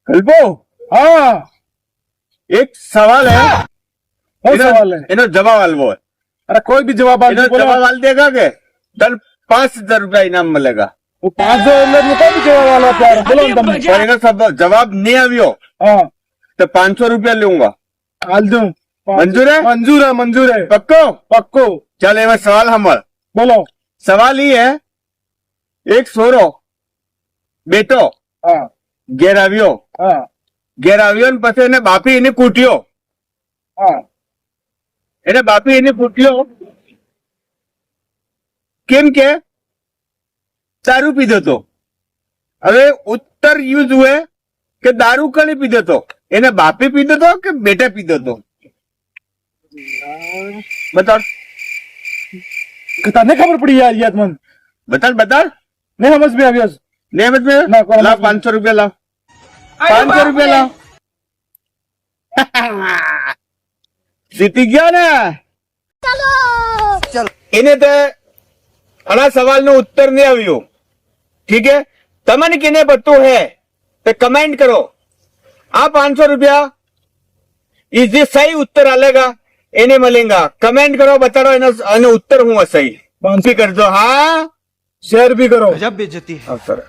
કલ્પો, હા એક સવાલ હે, શું સવાલ है? એનો જવાબ આલવો है। अरे कोई भी जवाब એનો बोलो। જવાબ આલ દેગા કે તને 5000 રૂપિયા ઇનામ મળેગા। वो 500 मतलब कोई भी जवाब वाला प्यार बोलो ना तुम। और एनो जवाब नहीं આવ્યો हाँ तो 500 रुपया लूंगा। हाल दूं। मंजूर है? मंजूर है, मंजूर है, पक्को? पक्को। चल एवं सवाल हमर बोलो। सवाल ये है, एक सोरो बेटो हाँ ઘેર આવ્યો, हाँ ઘેર આવ્યો ને પછી એને બાપી એને કૂટ્યો, हाँ એને બાપી એને કૂટ્યો કેમ કે દારૂ પીધો તો। હવે ઉત્તર યુઝ हुए કે દારૂ કણી પીધો તો, એને બાપી પીધો તો કે બેટા પીધો તો? બતાડ नहीं खबर पड़ी यार ये मन બતાડ બતાડ। नहीं समझ में अभी नहीं समझ में? ना, कोई लाओ समझ में। 500 रुपया लाओ, 500 रुपया लाओ। જીતી ગયા ને? એને તે આના સવાલનો ઉત્તર નહીં આવ્યો, ઠીક है? તમને કેને પતું હે તે કમેન્ટ કરો। આ 500 रुपया ये જે સહી ઉત્તર આલેગા એને મળેગા। કમેન્ટ કરો, બતાડો એનો ઉત્તર હું સહી। બાંધી કરજો। હા, शेयर भी करो। गजब बेइज्जती है। અવસર